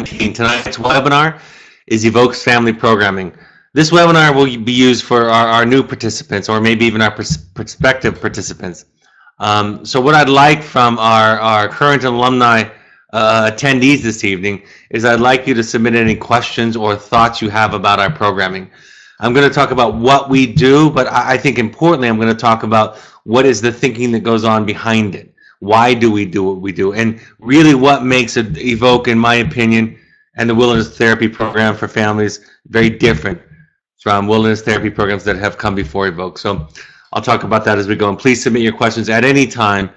Tonight's webinar is Evoke's Family Programming. This webinar will be used for our new participants, or maybe even our prospective participants. So what I'd like from our current alumni attendees this evening is I'd like you to submit any questions or thoughts you have about our programming. I'm going to talk about what we do, but I think importantly I'm going to talk about what is the thinking that goes on behind it. Why do we do what we do? And really what makes it Evoke, in my opinion, and the wilderness therapy program for families very different from wilderness therapy programs that have come before Evoke. So I'll talk about that as we go. And please submit your questions at any time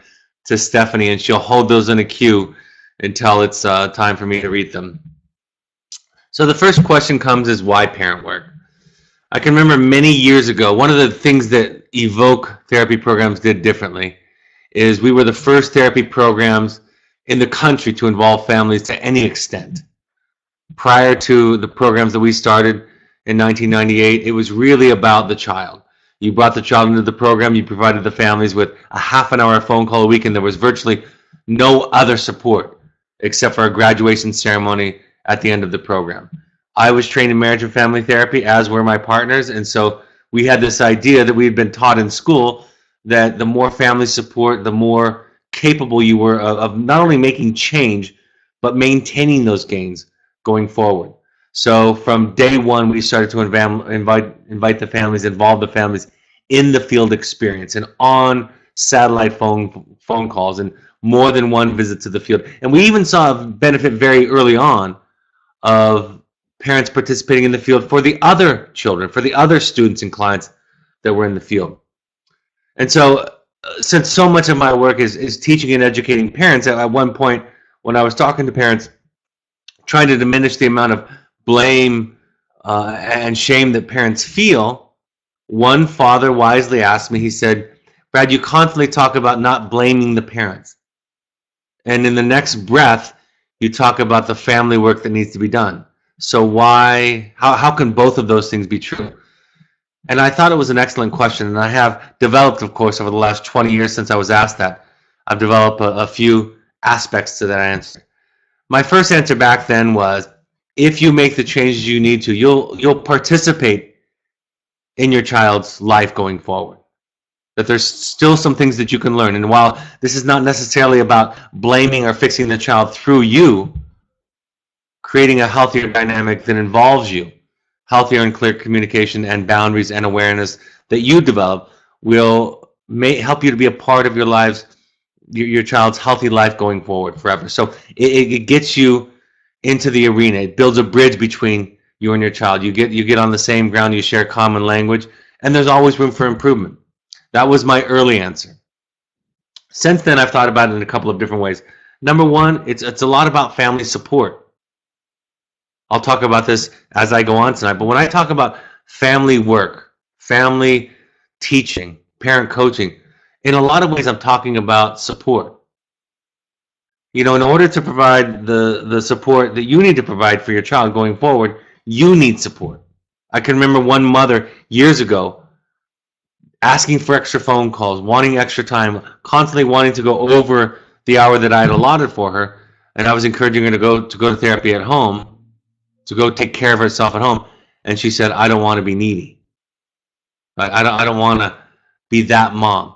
to Stephanie, and she'll hold those in a queue until it's time for me to read them. So the first question comes is, why parent work? I can remember many years ago, one of the things that Evoke therapy programs did differently is we were the first therapy programs in the country to involve families to any extent. Prior to the programs that we started in 1998, it was really about the child. You brought the child into the program, you provided the families with a half-an-hour phone call a week, and there was virtually no other support except for a graduation ceremony at the end of the program. I was trained in marriage and family therapy, as were my partners, and so we had this idea that we had been taught in school that the more family support, the more capable you were of not only making change, but maintaining those gains going forward. So from day one, we started to invite the families, involve the families in the field experience and on satellite phone calls and more than one visit to the field. And we even saw a benefit very early on of parents participating in the field for the other children, for the other students and clients that were in the field. And so since so much of my work is teaching and educating parents, at one point when I was talking to parents, trying to diminish the amount of blame and shame that parents feel, one father wisely asked me, he said, "Brad, you constantly talk about not blaming the parents. And in the next breath, you talk about the family work that needs to be done. So how can both of those things be true?" And I thought it was an excellent question, and I have developed, of course, over the last 20 years since I was asked that, I've developed a few aspects to that answer. My first answer back then was, if you make the changes you need to, you'll participate in your child's life going forward. That there's still some things that you can learn. And while this is not necessarily about blaming or fixing the child through you, creating a healthier dynamic that involves you, healthier and clear communication and boundaries and awareness that you develop will help you to be a part of your lives, your child's healthy life going forward forever. So it gets you into the arena. It builds a bridge between you and your child. You get on the same ground, you share common language, and there's always room for improvement. That was my early answer. Since then, I've thought about it in a couple of different ways. Number one, it's a lot about family support. I'll talk about this as I go on tonight, but when I talk about family work, family teaching, parent coaching, in a lot of ways I'm talking about support. You know, in order to provide the support that you need to provide for your child going forward, you need support. I can remember one mother years ago asking for extra phone calls, wanting extra time, constantly wanting to go over the hour that I had allotted for her, and I was encouraging her to go to therapy at home, to go take care of herself at home, and she said, "I don't want to be needy. I don't want to be that mom."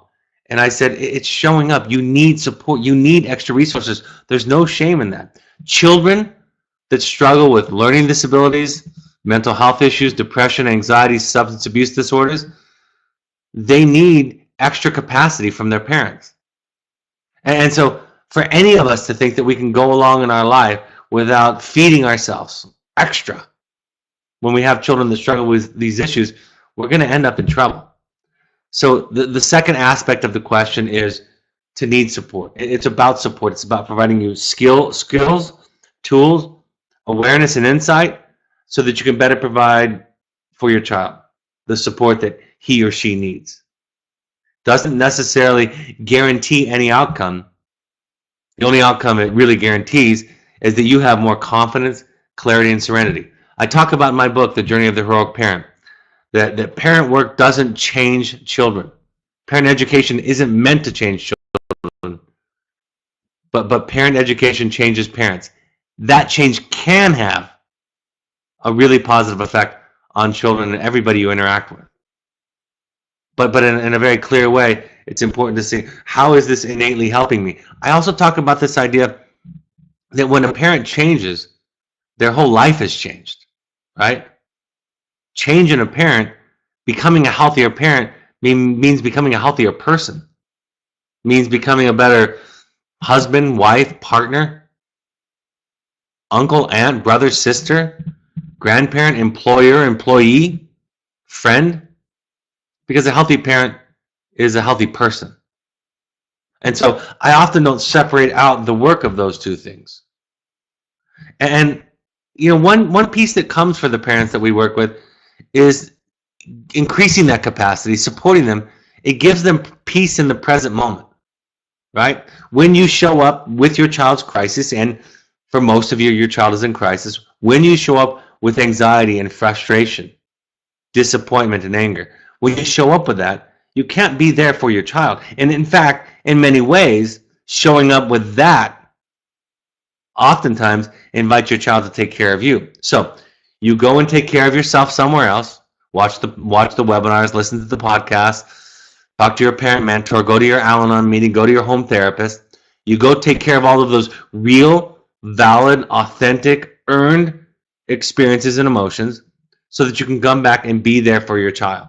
And I said, it's showing up. You need support. You need extra resources. There's no shame in that. Children that struggle with learning disabilities, mental health issues, depression, anxiety, substance abuse disorders, they need extra capacity from their parents. And so for any of us to think that we can go along in our life without feeding ourselves extra when we have children that struggle with these issues, we're going to end up in trouble. So the second aspect of the question is to need support. It's about support. It's about providing you skills, tools, awareness, and insight so that you can better provide for your child the support that he or she needs. Doesn't necessarily guarantee any outcome. The only outcome it really guarantees is that you have more confidence, clarity, and serenity. I talk about in my book, The Journey of the Heroic Parent, that parent work doesn't change children. Parent education isn't meant to change children, but parent education changes parents. that change can have a really positive effect on children and everybody you interact with. But in a very clear way, it's important to see, how is this innately helping me? I also talk about this idea that when a parent changes, their whole life has changed, right? Change in a parent, becoming a healthier parent, means becoming a healthier person, means becoming a better husband, wife, partner, uncle, aunt, brother, sister, grandparent, employer, employee, friend, because a healthy parent is a healthy person. And so I often don't separate out the work of those two things. And one piece that comes for the parents that we work with is increasing that capacity, supporting them. It gives them peace in the present moment, right? When you show up with your child's crisis, and for most of you, your child is in crisis, when you show up with anxiety and frustration, disappointment and anger, when you show up with that, you can't be there for your child. And in fact, in many ways, showing up with that oftentimes invite your child to take care of you. So you go and take care of yourself somewhere else, watch the webinars, listen to the podcast, talk to your parent mentor, go to your Al-Anon meeting, go to your home therapist. You go take care of all of those real, valid, authentic, earned experiences and emotions so that you can come back and be there for your child.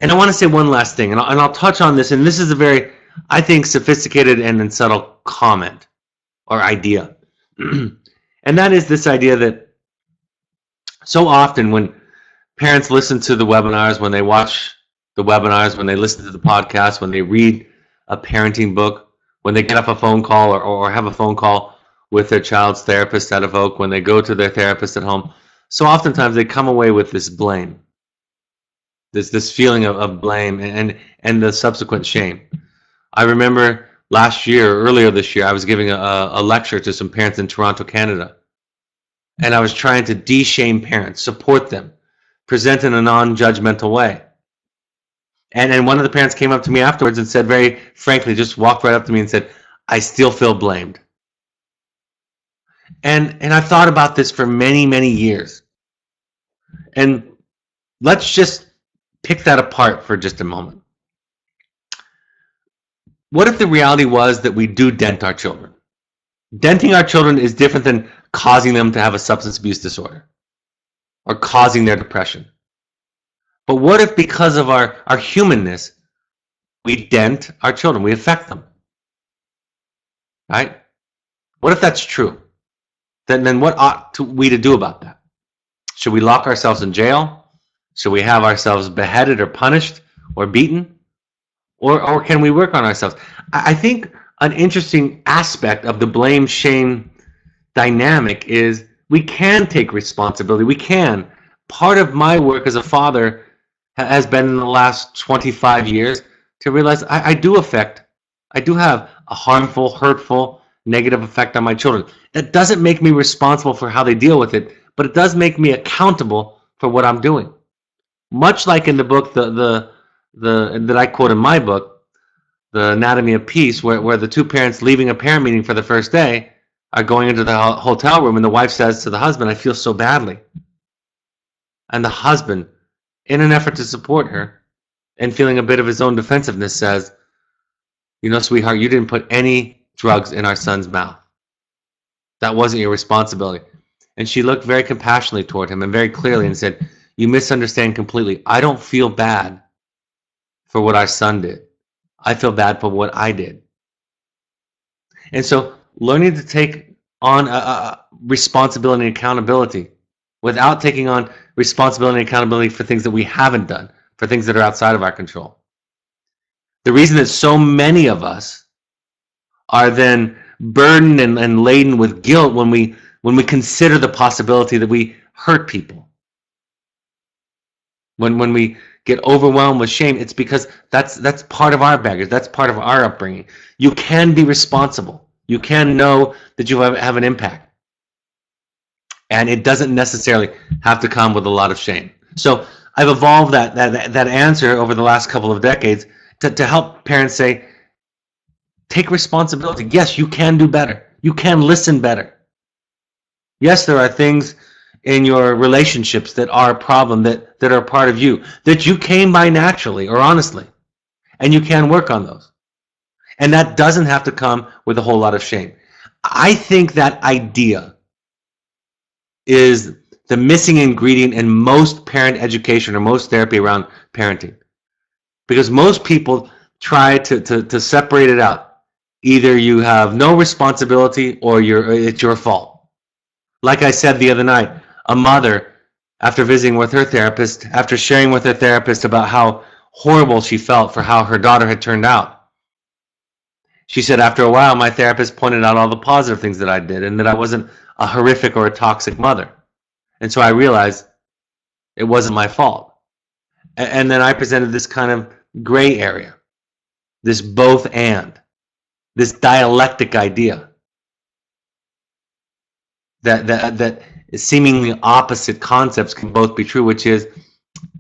And I want to say one last thing, and I'll touch on this, and this is a very, I think, sophisticated and subtle comment or idea. And that is this idea that so often when parents listen to the webinars, when they watch the webinars, when they listen to the podcast, when they read a parenting book, when they get off a phone call or have a phone call with their child's therapist at Evoke, when they go to their therapist at home, so oftentimes they come away with this blame, this feeling of blame and the subsequent shame. I remember earlier this year, I was giving a lecture to some parents in Toronto, Canada. And I was trying to de-shame parents, support them, present in a non-judgmental way. And one of the parents came up to me afterwards and said, very frankly, just walked right up to me and said, I still feel blamed. And I thought about this for many, many years. And let's just pick that apart for just a moment. What if the reality was that we do dent our children? Denting our children is different than causing them to have a substance abuse disorder or causing their depression. But what if, because of our humanness, we dent our children, we affect them? Right? What if that's true? Then what ought we to do about that? Should we lock ourselves in jail? Should we have ourselves beheaded or punished or beaten? Or can we work on ourselves? I think an interesting aspect of the blame-shame dynamic is we can take responsibility. We can. Part of my work as a father has been in the last 25 years to realize I do have a harmful, hurtful, negative effect on my children. That doesn't make me responsible for how they deal with it, but it does make me accountable for what I'm doing. Much like in the book, that I quote in my book, The Anatomy of Peace, where the two parents leaving a parent meeting for the first day are going into the hotel room, and the wife says to the husband, I feel so badly. And the husband, in an effort to support her and feeling a bit of his own defensiveness, says, sweetheart, you didn't put any drugs in our son's mouth. That wasn't your responsibility. And she looked very compassionately toward him and very clearly and said, you misunderstand completely. I don't feel bad for what our son did. I feel bad for what I did. And so learning to take on responsibility and accountability without taking on responsibility and accountability for things that we haven't done, for things that are outside of our control. The reason that so many of us are then burdened and laden with guilt when we consider the possibility that we hurt people. When we get overwhelmed with shame, it's because that's part of our baggage. That's part of our upbringing. You can be responsible. You can know that you have an impact. And it doesn't necessarily have to come with a lot of shame. So I've evolved that answer over the last couple of decades to help parents say, take responsibility. Yes, you can do better. You can listen better. Yes, there are things in your relationships that are a problem, that are part of you, that you came by naturally or honestly, and you can work on those. And that doesn't have to come with a whole lot of shame. I think that idea is the missing ingredient in most parent education or most therapy around parenting. Because most people try to separate it out. Either you have no responsibility or it's your fault. Like I said the other night, a mother, after visiting with her therapist, after sharing with her therapist about how horrible she felt for how her daughter had turned out, she said, after a while, my therapist pointed out all the positive things that I did and that I wasn't a horrific or a toxic mother. And so I realized it wasn't my fault. And then I presented this kind of gray area, this both and, this dialectic idea that seemingly opposite concepts can both be true, which is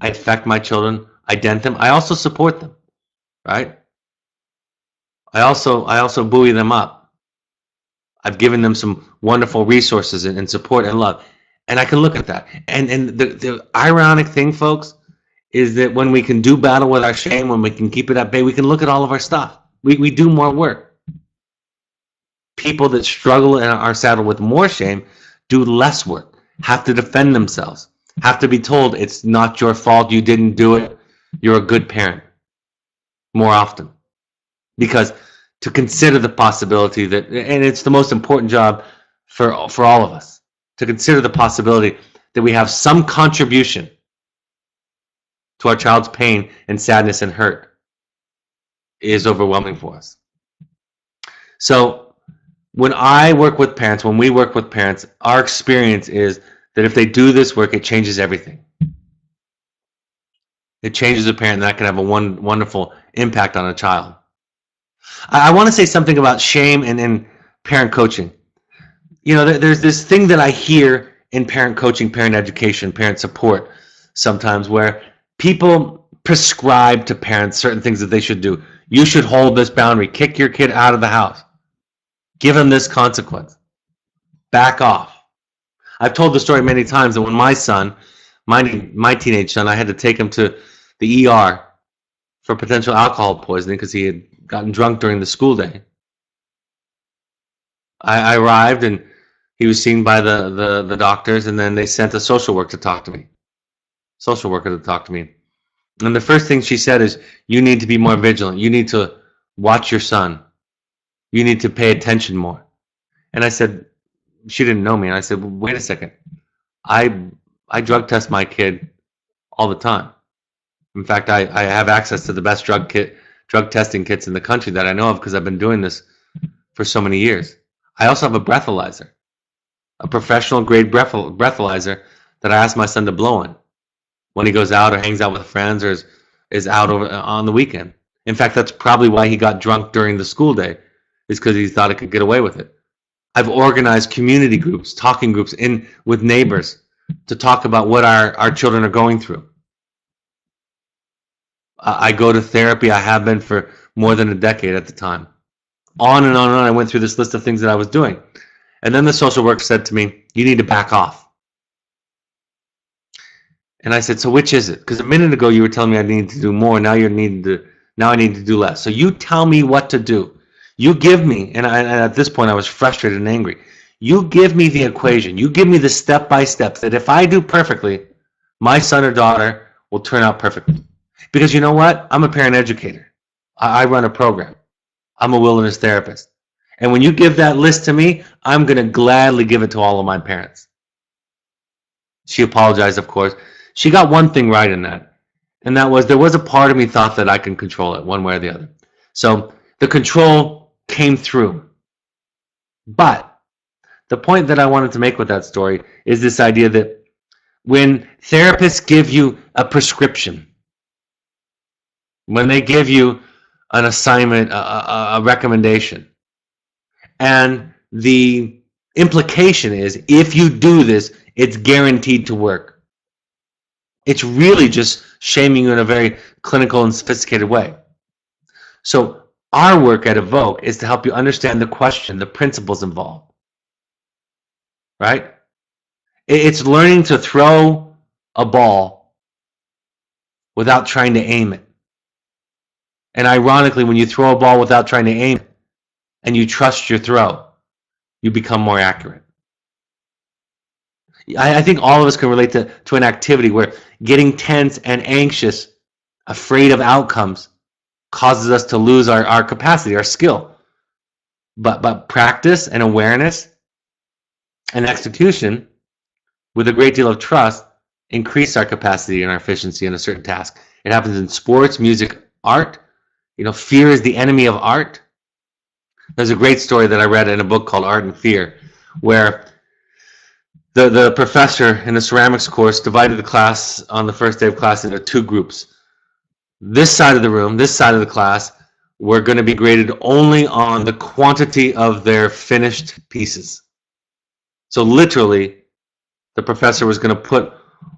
I affect my children, I dent them, I also support them, right? I also buoy them up. I've given them some wonderful resources and support and love. And I can look at that. And the ironic thing, folks, is that when we can do battle with our shame, when we can keep it at bay, we can look at all of our stuff. We do more work. People that struggle and are saddled with more shame do less work, have to defend themselves, have to be told it's not your fault, you didn't do it, you're a good parent, more often. Because to consider the possibility that, and it's the most important job for all of us, to consider the possibility that we have some contribution to our child's pain and sadness and hurt is overwhelming for us. So when I work with parents, when we work with parents, our experience is that if they do this work, it changes everything. It changes a parent, and that can have a wonderful impact on a child. I want to say something about shame and parent coaching. You know, there's this thing that I hear in parent coaching, parent education, parent support sometimes, where people prescribe to parents certain things that they should do. You should hold this boundary, kick your kid out of the house, give him this consequence, back off. I've told the story many times that when my son, my teenage son, I had to take him to the ER for potential alcohol poisoning because he had gotten drunk during the school day. I arrived and he was seen by the doctors, and then they sent a social worker to talk to me. And the first thing she said is, you need to be more vigilant. You need to watch your son. You need to pay attention more. And I said, she didn't know me. And I said, well, wait a second. I drug test my kid all the time. In fact, I have access to the best drug testing kits in the country that I know of because I've been doing this for so many years. I also have a breathalyzer, a professional grade breathalyzer that I ask my son to blow in when he goes out or hangs out with friends or is out on the weekend. In fact, that's probably why he got drunk during the school day, is because he thought he could get away with it. I've organized community groups, talking groups with neighbors to talk about what our children are going through. I go to therapy. I have been for more than a decade at the time. On and on and on, I went through this list of things that I was doing. And then the social worker said to me, you need to back off. And I said, so which is it? Because a minute ago you were telling me I needed to do more. Now I need to do less. So you tell me what to do. You give me, and at this point I was frustrated and angry. You give me the equation. You give me the step-by-steps that if I do perfectly, my son or daughter will turn out perfectly. Because you know what? I'm a parent educator. I run a program. I'm a wilderness therapist. And when you give that list to me, I'm going to gladly give it to all of my parents. She apologized, of course. She got one thing right in that. And that was, there was a part of me thought that I can control it one way or the other. So the control came through. But the point that I wanted to make with that story is this idea that when therapists give you a prescription, when they give you an assignment, a recommendation, and the implication is, if you do this, it's guaranteed to work. It's really just shaming you in a very clinical and sophisticated way. So Our work at Evoke is to help you understand the question, the principles involved, right? It's learning to throw a ball without trying to aim it. And ironically, when you throw a ball without trying to aim it and you trust your throw, you become more accurate. I think all of us can relate to an activity where getting tense and anxious, afraid of outcomes, causes us to lose our capacity, our skill. But practice and awareness and execution with a great deal of trust increase our capacity and our efficiency in a certain task. It happens in sports, music, art. Fear is the enemy of art. There's a great story that I read in a book called Art and Fear, where the professor in the ceramics course divided the class on the first day of class into two groups. This side of the room, this side of the class, were going to be graded only on the quantity of their finished pieces. So literally, the professor was going to put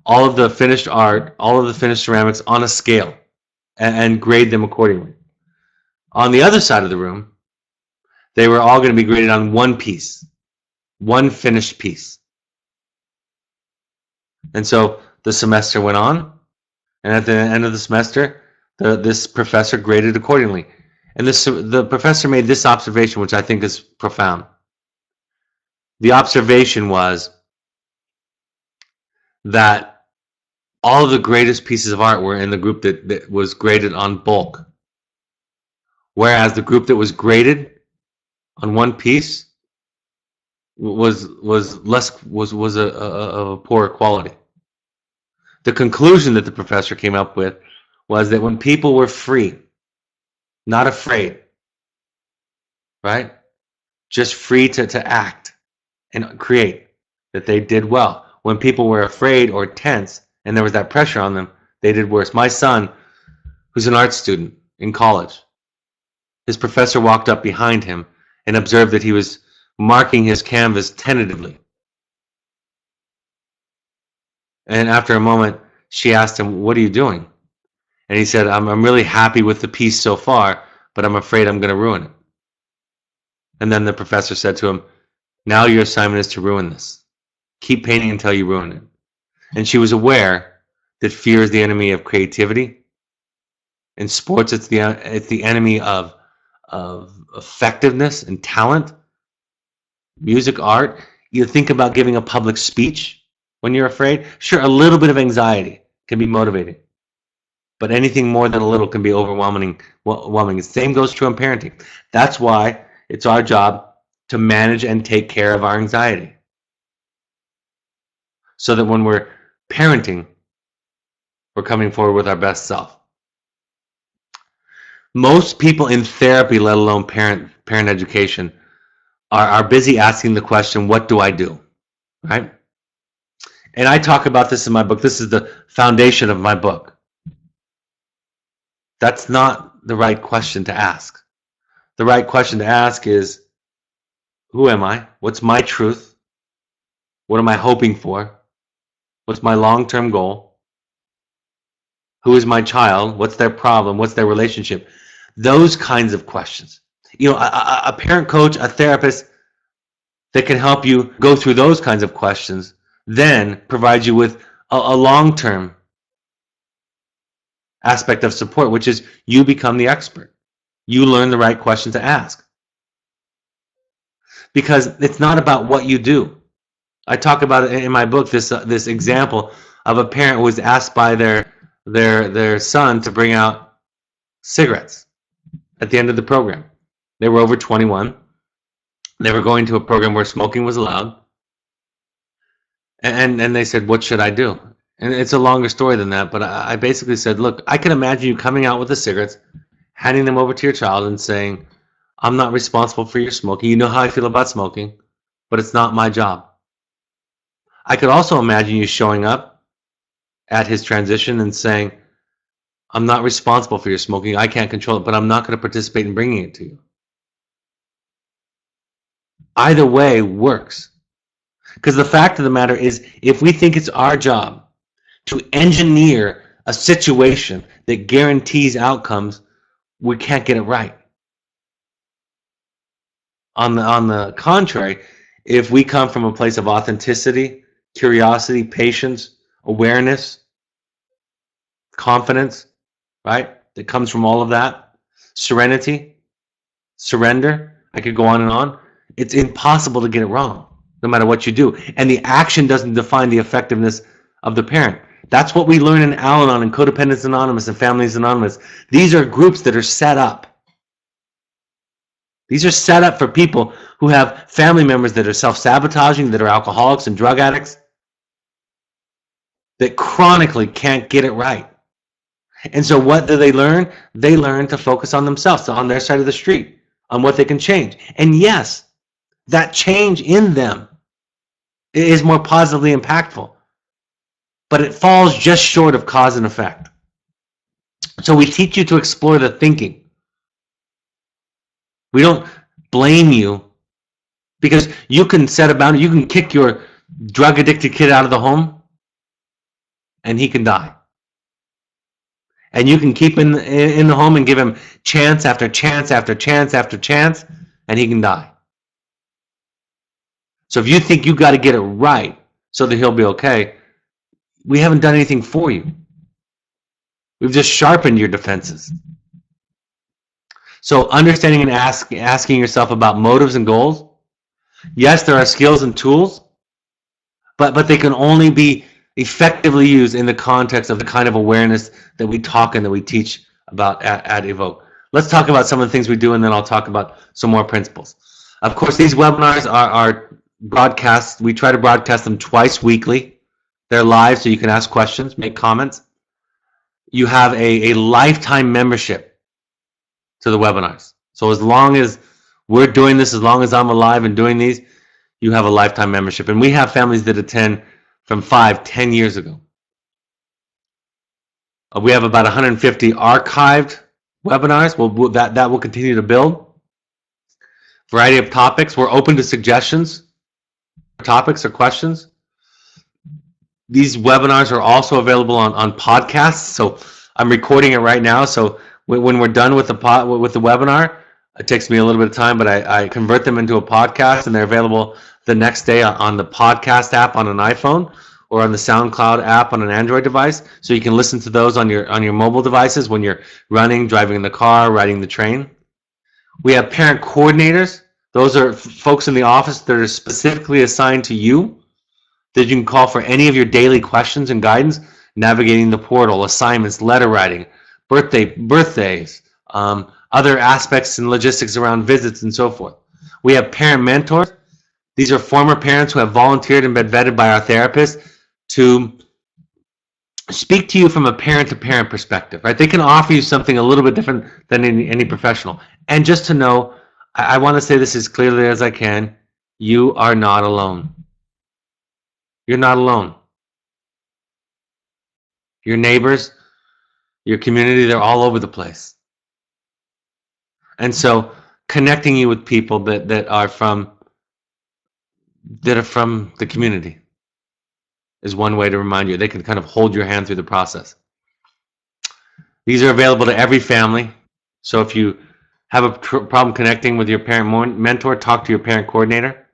all of the finished art, all of the finished ceramics on a scale and grade them accordingly. On the other side of the room, they were all going to be graded on one piece, one finished piece. And so the semester went on, and at the end of the semester, this professor graded accordingly. And the professor made this observation, which I think is profound. The observation was that all of the greatest pieces of art were in the group that was graded on bulk, whereas the group that was graded on one piece was a poor quality. The conclusion that the professor came up with was that when people were free, not afraid, right? Just free to act and create, that they did well. When people were afraid or tense and there was that pressure on them, they did worse. My son, who's an art student in college, his professor walked up behind him and observed that he was marking his canvas tentatively. And after a moment, she asked him, "What are you doing?" And he said, I'm really happy with the piece so far, but I'm afraid I'm going to ruin it." And then the professor said to him, "Now your assignment is to ruin this. Keep painting until you ruin it." And she was aware that fear is the enemy of creativity. In sports, it's the enemy of effectiveness and talent. Music, art. You think about giving a public speech when you're afraid. Sure, a little bit of anxiety can be motivating, but anything more than a little can be overwhelming. The same goes true in parenting. That's why it's our job to manage and take care of our anxiety, so that when we're parenting, we're coming forward with our best self. Most people in therapy, let alone parent education, are busy asking the question, what do I do? Right? And I talk about this in my book. This is the foundation of my book. That's not the right question to ask. The right question to ask is, who am I? What's my truth? What am I hoping for? What's my long-term goal? Who is my child? What's their problem? What's their relationship? Those kinds of questions. A parent coach, a therapist that can help you go through those kinds of questions then provides you with a long-term aspect of support, which is you become the expert. You learn the right question to ask. Because it's not about what you do. I talk about it in my book, this example of a parent who was asked by their son to bring out cigarettes at the end of the program. They were over 21. They were going to a program where smoking was allowed. And they said, "What should I do?" And it's a longer story than that, but I basically said, look, I can imagine you coming out with the cigarettes, handing them over to your child and saying, "I'm not responsible for your smoking. You know how I feel about smoking, but it's not my job." I could also imagine you showing up at his transition and saying, "I'm not responsible for your smoking. I can't control it, but I'm not going to participate in bringing it to you." Either way works. Because the fact of the matter is, if we think it's our job to engineer a situation that guarantees outcomes, we can't get it right. On the contrary, if we come from a place of authenticity, curiosity, patience, awareness, confidence, right? That comes from all of that, serenity, surrender. I could go on and on. It's impossible to get it wrong, no matter what you do. And the action doesn't define the effectiveness of the parent. That's what we learn in Al-Anon and Codependence Anonymous and Families Anonymous. These are groups that are set up. These are set up for people who have family members that are self-sabotaging, that are alcoholics and drug addicts, that chronically can't get it right. And so what do they learn? They learn to focus on themselves, on their side of the street, on what they can change. And yes, that change in them is more positively impactful, but it falls just short of cause and effect. So we teach you to explore the thinking. We don't blame you, because you can set a boundary. You can kick your drug addicted kid out of the home and he can die. And you can keep him in the home and give him chance after chance after chance after chance, and he can die. So if you think you got to get it right so that he'll be okay, we haven't done anything for you. We've just sharpened your defenses. So understanding and asking yourself about motives and goals. Yes, there are skills and tools, but they can only be effectively used in the context of the kind of awareness that we talk and that we teach about at Evoke. Let's talk about some of the things we do, and then I'll talk about some more principles. Of course, these webinars are broadcast. We try to broadcast them twice weekly. They're live, so you can ask questions, make comments. You have a lifetime membership to the webinars. So as long as we're doing this, as long as I'm alive and doing these, you have a lifetime membership. And we have families that attend from 5-10 years ago. We have about 150 archived webinars. That will continue to build. Variety of topics. We're open to suggestions, topics or questions. These webinars are also available on podcasts. So I'm recording it right now. So when we're done with the webinar, it takes me a little bit of time, but I convert them into a podcast, and they're available the next day on the podcast app on an iPhone or on the SoundCloud app on an Android device. So you can listen to those on your mobile devices when you're running, driving in the car, riding the train. We have parent coordinators. Those are folks in the office that are specifically assigned to you, that you can call for any of your daily questions and guidance, navigating the portal, assignments, letter writing, birthdays, other aspects and logistics around visits and so forth. We have parent mentors. These are former parents who have volunteered and been vetted by our therapists to speak to you from a parent-to-parent perspective, right? They can offer you something a little bit different than any professional. And just to know, I want to say this as clearly as I can, you are not alone. You're not alone. Your neighbors, your community, they're all over the place. And so connecting you with people that are from the community is one way to remind you. They can kind of hold your hand through the process. These are available to every family. So if you have a problem connecting with your parent mentor, talk to your parent coordinator.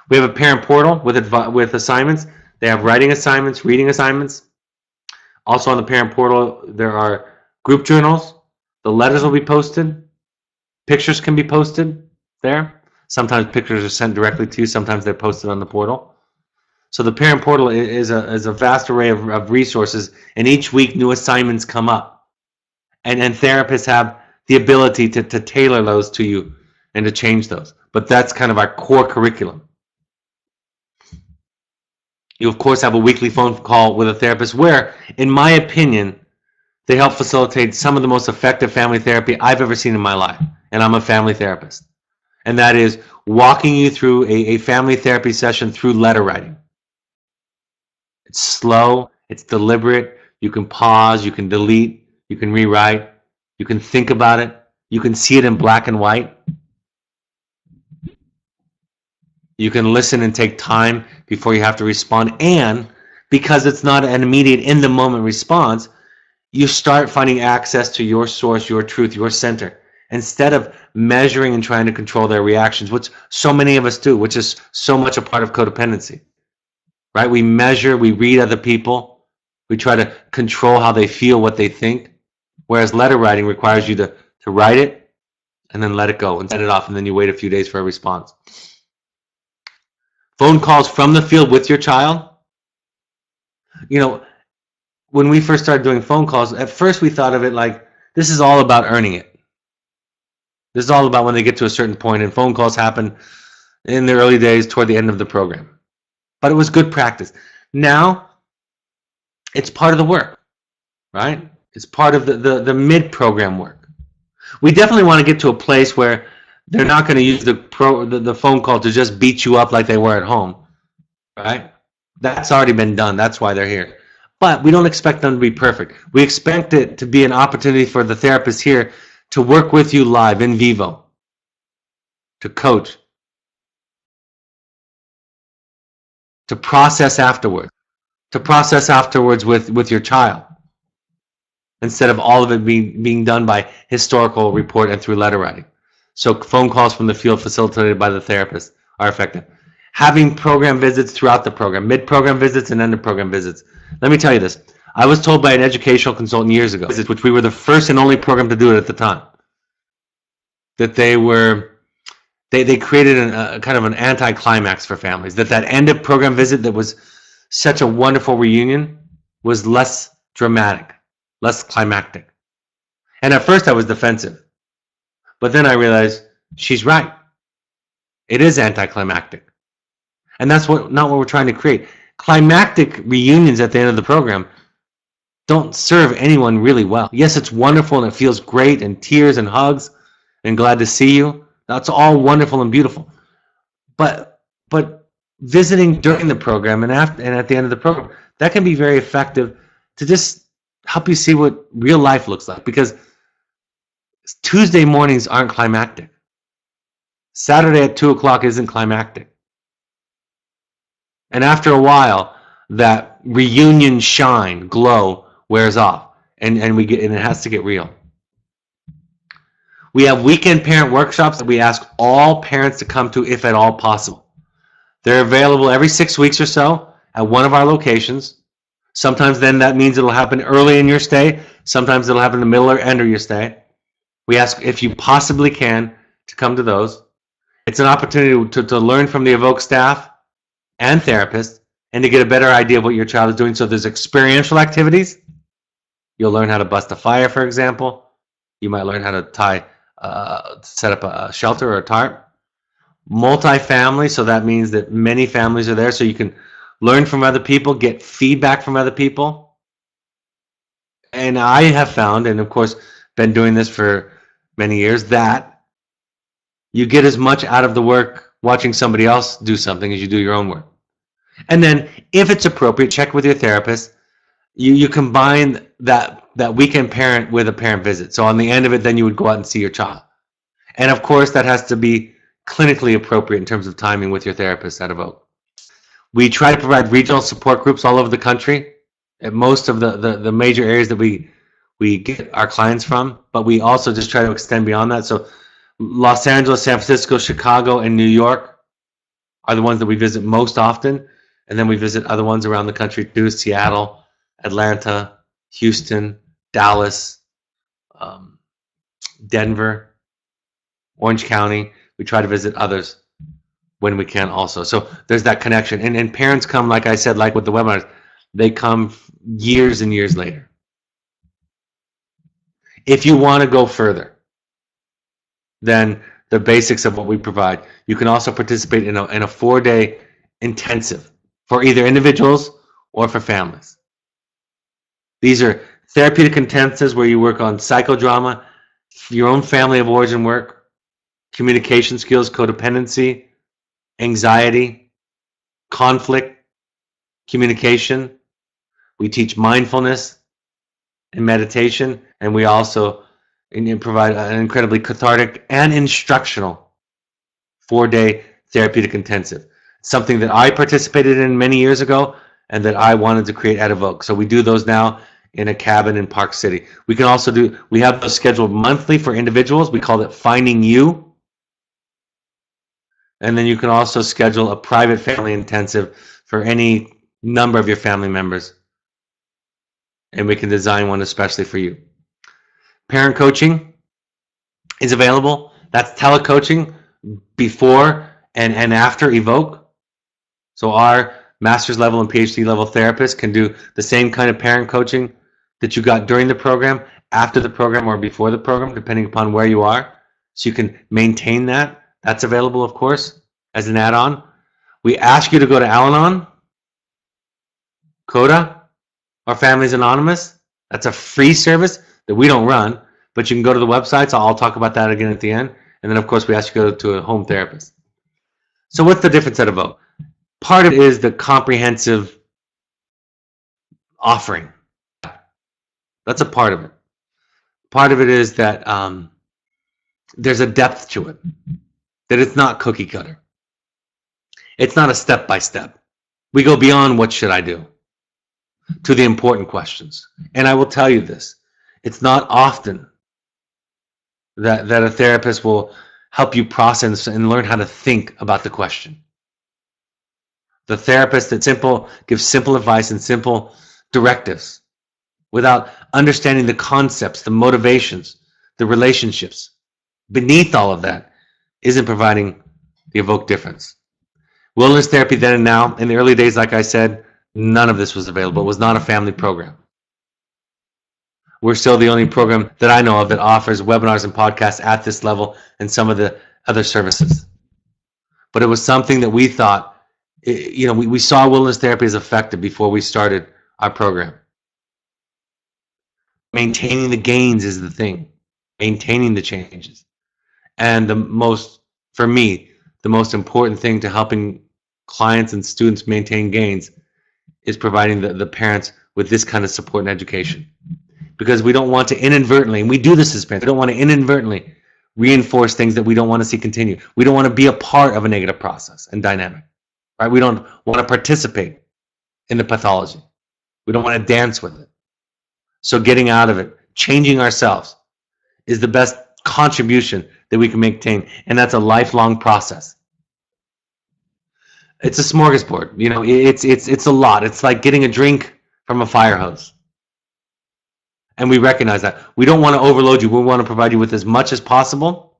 We have a parent portal with assignments. They have writing assignments, reading assignments. Also on the parent portal, there are group journals. The letters will be posted. Pictures can be posted there. Sometimes pictures are sent directly to you. Sometimes they're posted on the portal. So the parent portal is a vast array of resources, and each week new assignments come up. And therapists have the ability to tailor those to you and to change those. But that's kind of our core curriculum. You, of course, have a weekly phone call with a therapist where, in my opinion, they help facilitate some of the most effective family therapy I've ever seen in my life. And I'm a family therapist. And that is walking you through a family therapy session through letter writing. It's slow, it's deliberate, you can pause, you can delete, you can rewrite, you can think about it, you can see it in black and white. You can listen and take time before you have to respond. And because it's not an immediate in-the-moment response, you start finding access to your source, your truth, your center. instead of measuring and trying to control their reactions, which so many of us do, which is so much a part of codependency, right? We measure, we read other people, we try to control how they feel, what they think, whereas letter writing requires you to write it and then let it go and send it off, and then you wait a few days for a response. Phone calls from the field with your child. You know, when we first started doing phone calls, at first we thought of it like, this is all about earning it. This is all about when they get to a certain point, and phone calls happen in the early days toward the end of the program. But it was good practice. Now, it's part of the work, right? It's part of the mid-program work. We definitely want to get to a place where they're not going to use the phone call to just beat you up like they were at home, right? That's already been done. That's why they're here. But we don't expect them to be perfect. We expect it to be an opportunity for the therapist here to work with you live, in vivo, to coach, to process afterwards, with your child, instead of all of it being done by historical report and through letter writing. So phone calls from the field facilitated by the therapist are effective. Having program visits throughout the program, mid-program visits and end-of-program visits. Let me tell you this. I was told by an educational consultant years ago, which we were the first and only program to do it at the time, that they created a kind of an anti-climax for families, that end-of-program visit that was such a wonderful reunion was less dramatic, less climactic. And at first I was defensive. But then I realized she's right. It is anticlimactic. And that's not what we're trying to create. Climactic reunions at the end of the program don't serve anyone really well. Yes, it's wonderful and it feels great, and tears and hugs and glad to see you. That's all wonderful and beautiful. But visiting during the program and at the end of the program, that can be very effective to just help you see what real life looks like, because Tuesday mornings aren't climactic. Saturday at 2 o'clock isn't climactic. And after a while, that reunion shine, glow, wears off, and it has to get real. We have weekend parent workshops that we ask all parents to come to, if at all possible. They're available every 6 weeks or so at one of our locations. Sometimes then that means it'll happen early in your stay. Sometimes it'll happen in the middle or end of your stay. We ask, if you possibly can, to come to those. It's an opportunity to learn from the Evoke staff and therapists, and to get a better idea of what your child is doing. So there's experiential activities. You'll learn how to bust a fire, for example. You might learn how to set up a shelter or a tarp. Multi-family, so that means that many families are there, so you can learn from other people, get feedback from other people. And I have found, and of course been doing this for many years, that you get as much out of the work watching somebody else do something as you do your own work. And then, if it's appropriate, check with your therapist. You combine that weekend parent with a parent visit. So on the end of it, then you would go out and see your child. And of course, that has to be clinically appropriate in terms of timing with your therapist at Evoke. We try to provide regional support groups all over the country at most of the major areas that we get our clients from, but we also just try to extend beyond that. So Los Angeles, San Francisco, Chicago, and New York are the ones that we visit most often. And then we visit other ones around the country too: Seattle, Atlanta, Houston, Dallas, Denver, Orange County. We try to visit others when we can also. So there's that connection. And parents come, like I said, like with the webinars, they come years and years later. If you want to go further than the basics of what we provide, you can also participate in a 4-day intensive for either individuals or for families. These are therapeutic intensives where you work on psychodrama, your own family of origin work, communication skills, codependency, anxiety, conflict, communication. We teach mindfulness and meditation, and we also provide an incredibly cathartic and instructional 4-day therapeutic intensive. Something that I participated in many years ago and that I wanted to create at Evoke. So we do those now in a cabin in Park City. We can also we have those scheduled monthly for individuals. We call it Finding You. And then you can also schedule a private family intensive for any number of your family members. And we can design one especially for you. Parent coaching is available. That's telecoaching before and after Evoke. So our master's level and PhD level therapists can do the same kind of parent coaching that you got during the program, after the program, or before the program, depending upon where you are. So you can maintain that. That's available, of course, as an add-on. We ask you to go to Al-Anon, CODA, or Families Anonymous. That's a free service that we don't run, but you can go to the websites. I'll talk about that again at the end. And then, of course, we ask you to go to a home therapist. So what's the difference at Evoke? Part of it is the comprehensive offering. That's a part of it. Part of it is that there's a depth to it, that it's not cookie cutter. It's not a step-by-step. We go beyond what should I do to the important questions. And I will tell you this, it's not often that a therapist will help you process and learn how to think about the question. The therapist that gives simple advice and simple directives without understanding the concepts, the motivations, the relationships beneath all of that isn't providing the Evoke difference. Wilderness therapy then and now, in the early days, like I said, none of this was available. It was not a family program. We're still the only program that I know of that offers webinars and podcasts at this level and some of the other services. But it was something that we thought, we saw wilderness therapy as effective before we started our program. Maintaining the gains is the thing. Maintaining the changes. And for me, the most important thing to helping clients and students maintain gains is providing the parents with this kind of support and education. Because we don't want to inadvertently, and we do this as parents, we don't want to inadvertently reinforce things that we don't want to see continue. We don't want to be a part of a negative process and dynamic. Right? We don't want to participate in the pathology. We don't want to dance with it. So getting out of it, changing ourselves, is the best contribution that we can maintain, and that's a lifelong process. It's a smorgasbord. It's a lot. It's like getting a drink from a fire hose. And we recognize that. We don't want to overload you. We want to provide you with as much as possible,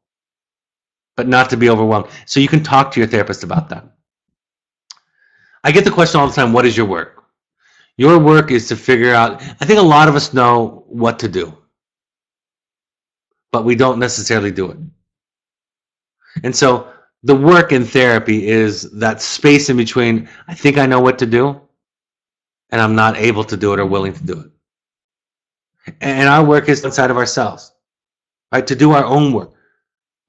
but not to be overwhelmed. So you can talk to your therapist about that. I get the question all the time, what is your work? Your work is to figure out, I think a lot of us know what to do, but we don't necessarily do it. And so the work in therapy is that space in between, I think I know what to do, and I'm not able to do it or willing to do it. And our work is inside of ourselves, right? To do our own work,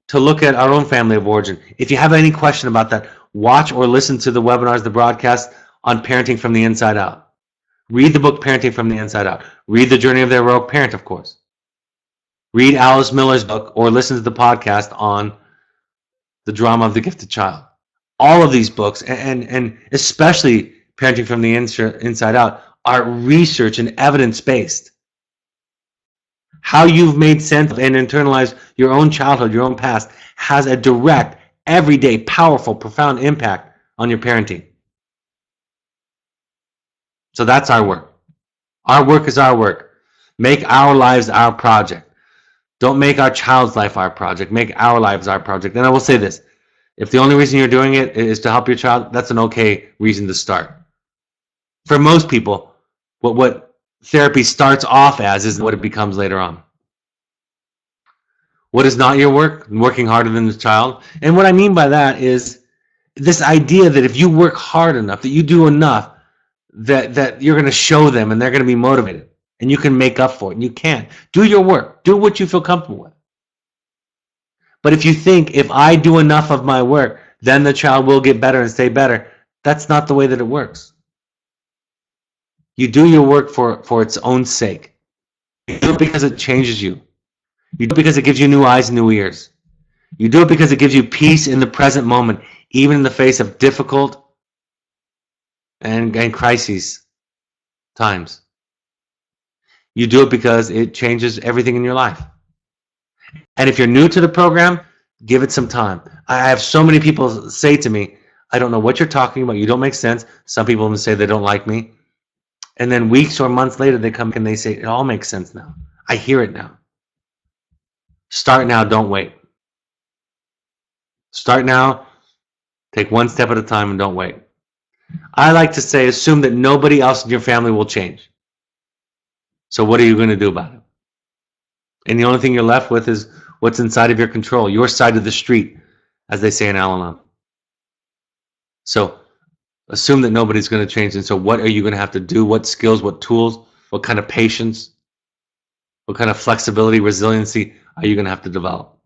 to look at our own family of origin. If you have any question about that, watch or listen to the webinars, the broadcast on Parenting from the Inside Out. Read the book Parenting from the Inside Out. Read The Journey of the Heroic Parent, of course. Read Alice Miller's book or listen to the podcast on The Drama of the Gifted Child. All of these books, and especially Parenting from the Inside Out, are research and evidence-based. How you've made sense of and internalized your own childhood, your own past, has a direct, everyday, powerful, profound impact on your parenting. So that's our work. Our work is our work. Make our lives our project. Don't make our child's life our project. Make our lives our project. And I will say this, if the only reason you're doing it is to help your child, that's an okay reason to start. For most people, what therapy starts off as is what it becomes later on. What is not your work? Working harder than the child. And what I mean by that is this idea that if you work hard enough, that you do enough, that you're going to show them and they're going to be motivated and you can make up for it. And you can't. Do your work. Do what you feel comfortable with. But if you think, if I do enough of my work, then the child will get better and stay better, that's not the way that it works. You do your work for its own sake. You do it because it changes you. You do it because it gives you new eyes and new ears. You do it because it gives you peace in the present moment, even in the face of difficult and crises times. You do it because it changes everything in your life. And if you're new to the program, give it some time. I have so many people say to me, I don't know what you're talking about. You don't make sense. Some people even say they don't like me. And then weeks or months later, they come and they say, it all makes sense now. I hear it now. Start now, don't wait. Start now, take one step at a time and don't wait. I like to say, assume that nobody else in your family will change. So what are you going to do about it? And the only thing you're left with is what's inside of your control, your side of the street, as they say in Al-Anon. So assume that nobody's going to change. And so what are you going to have to do? What skills, what tools, what kind of patience, what kind of flexibility, resiliency are you going to have to develop?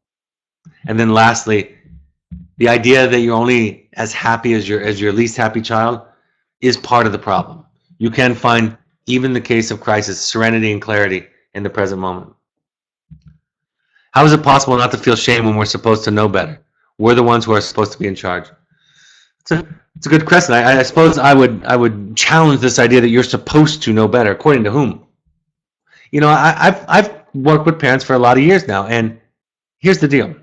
And then lastly, the idea that you're only as happy as your least happy child is part of the problem. You can find, even in the case of crisis, serenity and clarity in the present moment. How is it possible not to feel shame when we're supposed to know better? We're the ones who are supposed to be in charge. It's a good question. I suppose I would challenge this idea that you're supposed to know better. According to whom? You know, I've worked with parents for a lot of years now, and here's the deal.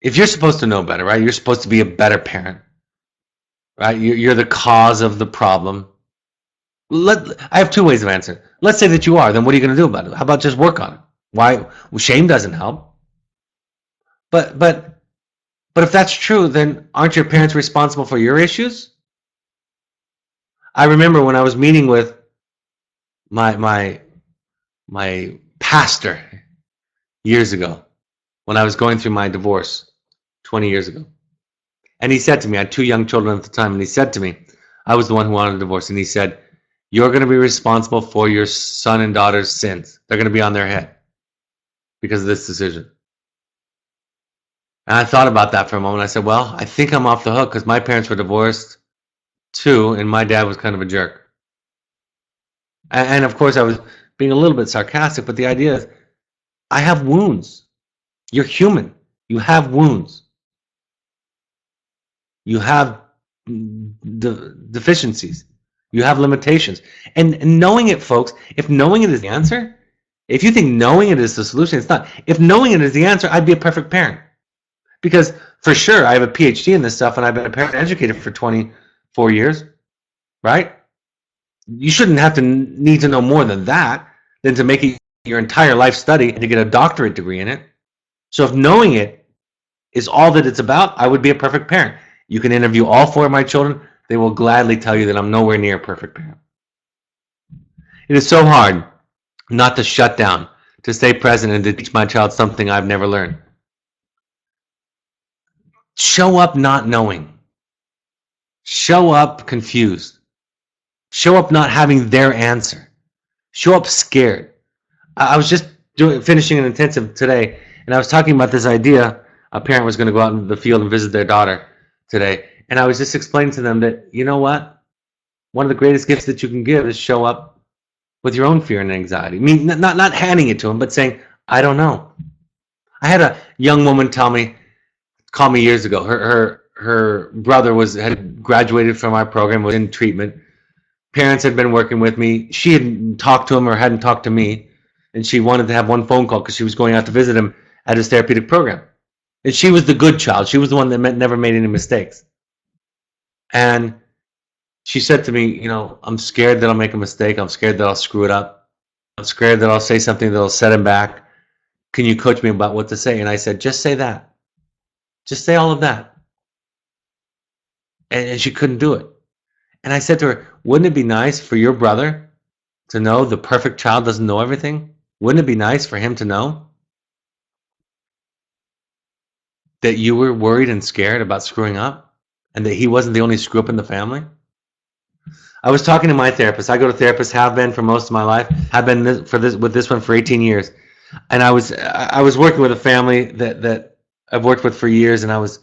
If you're supposed to know better, right? You're supposed to be a better parent, right? You're the cause of the problem. I have two ways of answering. Let's say that you are. Then what are you going to do about it? How about just work on it? Why? Well, shame doesn't help. But if that's true, then aren't your parents responsible for your issues? I remember when I was meeting with my pastor years ago, when I was going through my divorce 20 years ago. And he said to me, I had two young children at the time, and he said to me, I was the one who wanted a divorce, and he said, you're going to be responsible for your son and daughter's sins. They're going to be on their head because of this decision. And I thought about that for a moment. I said, well, I think I'm off the hook because my parents were divorced too, and my dad was kind of a jerk. And of course, I was being a little bit sarcastic, but the idea is, I have wounds. You're human. You have wounds. You have deficiencies. You have limitations. And knowing it, folks, if knowing it is the answer, if you think knowing it is the solution, it's not. If knowing it is the answer, I'd be a perfect parent. Because for sure, I have a PhD in this stuff, and I've been a parent educator for 24 years, right? You shouldn't have to need to know more than that, than to make it your entire life study and to get a doctorate degree in it. So if knowing it is all that it's about, I would be a perfect parent. You can interview all four of my children. They will gladly tell you that I'm nowhere near a perfect parent. It is so hard not to shut down, to stay present, and to teach my child something I've never learned. Show up not knowing. Show up confused. Show up not having their answer. Show up scared. I was just finishing an intensive today, and I was talking about this idea. A parent was going to go out into the field and visit their daughter today. And I was just explaining to them that, you know what? One of the greatest gifts that you can give is show up with your own fear and anxiety. I mean, not handing it to them, but saying, I don't know. I had a young woman call me years ago. Her brother had graduated from our program, was in treatment. Parents had been working with me. She hadn't talked to him or hadn't talked to me. And she wanted to have one phone call because she was going out to visit him at his therapeutic program. And she was the good child. She was the one that never made any mistakes. And she said to me, you know, I'm scared that I'll make a mistake. I'm scared that I'll screw it up. I'm scared that I'll say something that'll set him back. Can you coach me about what to say? And I said, just say that. Just say all of that. And she couldn't do it. And I said to her, wouldn't it be nice for your brother to know the perfect child doesn't know everything? Wouldn't it be nice for him to know that you were worried and scared about screwing up? And that he wasn't the only screw up in the family? I was talking to my therapist. I go to therapists, have been for most of my life. Have been with this one for 18 years. And I was working with a family that I've worked with for years, and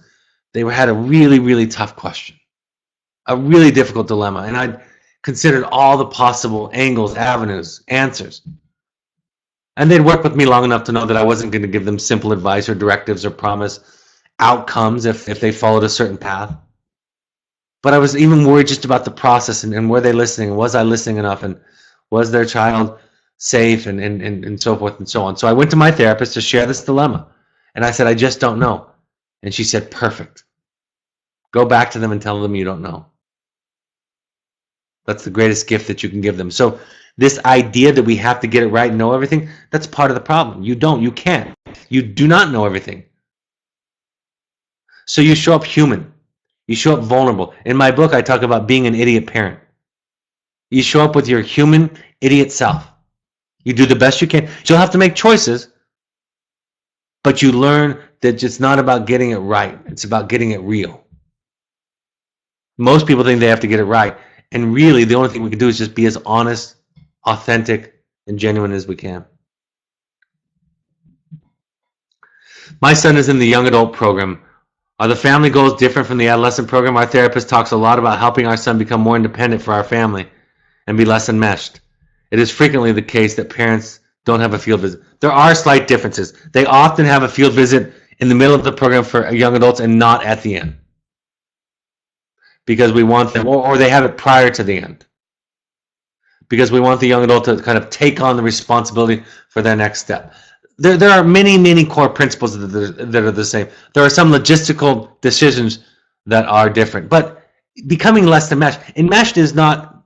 they had a really, really tough question, a really difficult dilemma. And I'd considered all the possible angles, avenues, answers. And they'd worked with me long enough to know that I wasn't going to give them simple advice or directives or promise outcomes if they followed a certain path. But I was even worried just about the process and were they listening? Was I listening enough? And Was their child safe, and so forth and so on. So I went to my therapist to share this dilemma. And I said, I just don't know. And she said, perfect. Go back to them and tell them you don't know. That's the greatest gift that you can give them. So this idea that we have to get it right and know everything, that's part of the problem. You don't. You can't. You do not know everything. So you show up human. You show up vulnerable. In my book, I talk about being an idiot parent. You show up with your human idiot self. You do the best you can. You'll have to make choices, but you learn that it's not about getting it right. It's about getting it real. Most people think they have to get it right. And really, the only thing we can do is just be as honest, authentic, and genuine as we can. My son is in the young adult program. Are the family goals different from the adolescent program? Our therapist talks a lot about helping our son become more independent for our family and be less enmeshed. It is frequently the case that parents don't have a field visit. There are slight differences. They often have a field visit in the middle of the program for young adults and not at the end, because we want them, or they have it prior to the end, because we want the young adult to kind of take on the responsibility for their next step. There are many core principles that are the same. There are some logistical decisions that are different, but becoming less enmeshed is not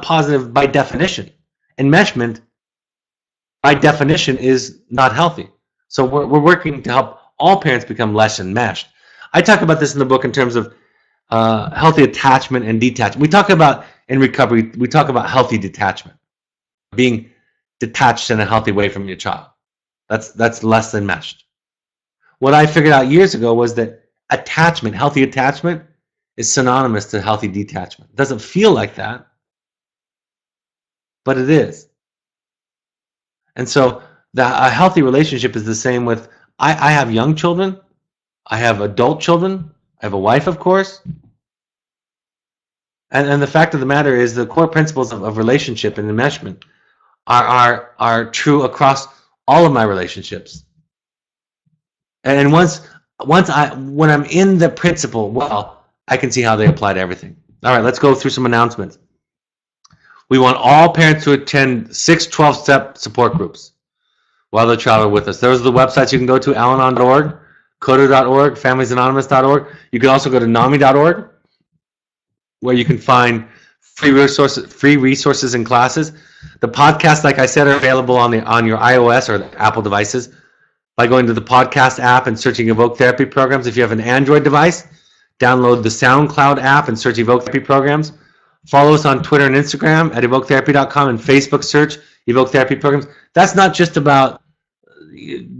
positive by definition. Enmeshment, by definition, is not healthy. So we're working to help all parents become less enmeshed. I talk about this in the book in terms of healthy attachment and detachment. We talk about, in recovery, we talk about healthy detachment, being detached in a healthy way from your child. That's less than meshed. What I figured out years ago was that attachment, healthy attachment, is synonymous to healthy detachment. It doesn't feel like that, but it is. And so a healthy relationship is the same with, I have young children, I have adult children, I have a wife, of course. And the fact of the matter is the core principles of relationship and enmeshment are true across all of my relationships. And when I'm in the principle, well, I can see how they apply to everything. All right, let's go through some announcements. We want all parents to attend 6 12-step support groups while their child are with us. Those are the websites you can go to: alanon.org, coda.org, familiesanonymous.org. You can also go to nami.org, where you can find free resources and classes. The podcasts, like I said, are available on your iOS or Apple devices by going to the podcast app and searching Evoke Therapy Programs. If you have an Android device, download the SoundCloud app and search Evoke Therapy Programs. Follow us on Twitter and Instagram at evoketherapy.com, and Facebook search Evoke Therapy Programs. That's not just about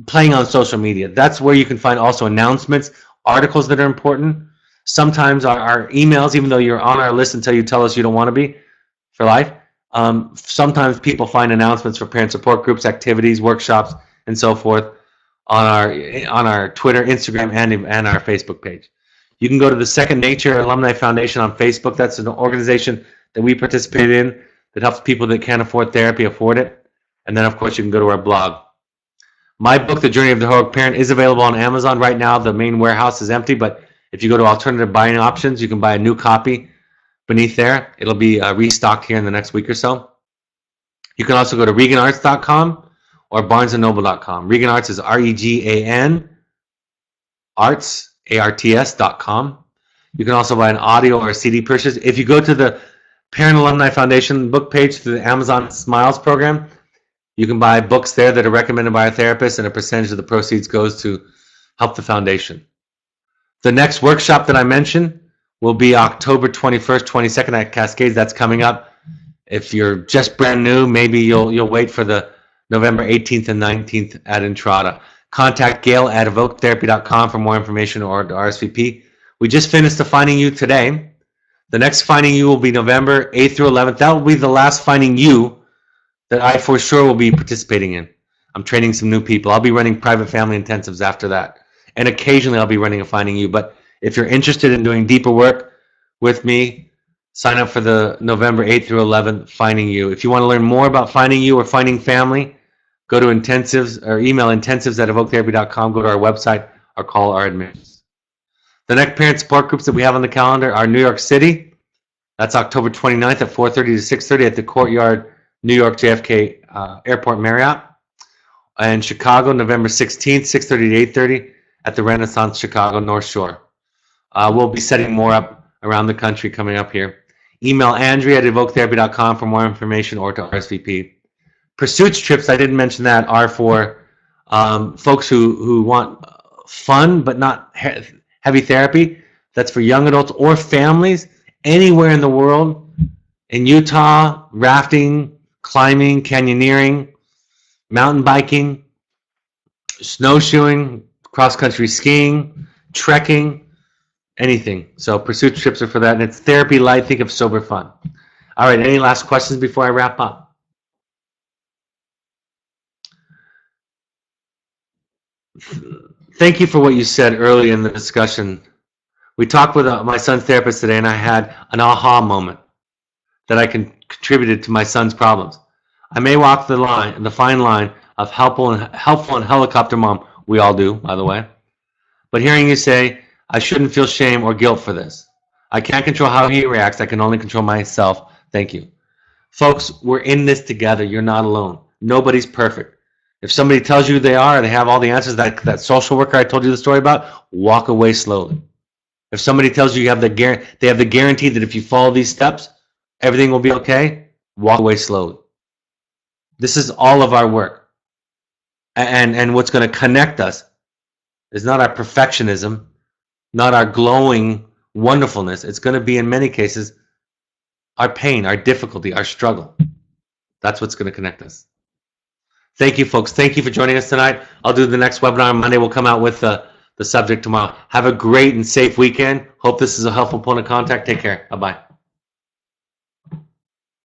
playing on social media. That's where you can find also announcements, articles that are important. Sometimes our emails, even though you're on our list until you tell us you don't want to be for life, sometimes people find announcements for parent support groups, activities, workshops, and so forth on our Twitter, Instagram, and our Facebook page. You can go to the Second Nature Alumni Foundation on Facebook. That's an organization that we participate in that helps people that can't afford therapy afford it. And then, of course, you can go to our blog. My book, The Journey of the Heroic Parent, is available on Amazon right now. The main warehouse is empty, but if you go to alternative buying options, you can buy a new copy beneath there. It'll be restocked here in the next week or so. You can also go to reganarts.com or barnesandnoble.com. Regan Arts is REGAN Arts, ARTS.com. You can also buy an audio or a CD purchase. If you go to the Parent Alumni Foundation book page through the Amazon Smiles program, you can buy books there that are recommended by a therapist, and a percentage of the proceeds goes to help the foundation. The next workshop that I mentioned will be October 21st, 22nd at Cascades. That's coming up. If you're just brand new, maybe you'll wait for the November 18th and 19th at Entrada. Contact Gail at evoketherapy.com for more information or to RSVP. We just finished the Finding You today. The next Finding You will be November 8th through 11th. That will be the last Finding You that I for sure will be participating in. I'm training some new people. I'll be running private family intensives after that. And occasionally I'll be running a Finding You. But if you're interested in doing deeper work with me, sign up for the November 8th through 11th Finding You. If you want to learn more about Finding You or finding family, go to intensives or email intensives@evoketherapy.com, go to our website, or call our admins. The next parent support groups that we have on the calendar are New York City. That's October 29th at 4:30 to 6:30 at the Courtyard New York JFK Airport Marriott. And Chicago, November 16th, 6:30 to 8:30 at the Renaissance Chicago North Shore. We'll be setting more up around the country coming up here. Email Andrea at evoketherapy.com for more information or to RSVP. Pursuits trips, I didn't mention that, are for folks who want fun but not heavy therapy. That's for young adults or families anywhere in the world. In Utah, rafting, climbing, canyoneering, mountain biking, snowshoeing, cross-country skiing, trekking, anything. So pursuit trips are for that, and it's therapy light. Think of sober fun. All right, any last questions before I wrap up? Thank you for what you said early in the discussion. We talked with my son's therapist today, and I had an aha moment that I contributed to my son's problems. I may walk the fine line of helpful and helicopter mom. We all do, by the way. But hearing you say, I shouldn't feel shame or guilt for this. I can't control how he reacts. I can only control myself. Thank you. Folks, we're in this together. You're not alone. Nobody's perfect. If somebody tells you they are, they have all the answers, that social worker I told you the story about, walk away slowly. If somebody tells you they have the guarantee that if you follow these steps, everything will be okay, walk away slowly. This is all of our work. And what's going to connect us is not our perfectionism, not our glowing wonderfulness. It's going to be, in many cases, our pain, our difficulty, our struggle. That's what's going to connect us. Thank you, folks. Thank you for joining us tonight. I'll do the next webinar on Monday. We'll come out with the subject tomorrow. Have a great and safe weekend. Hope this is a helpful point of contact. Take care. Bye-bye.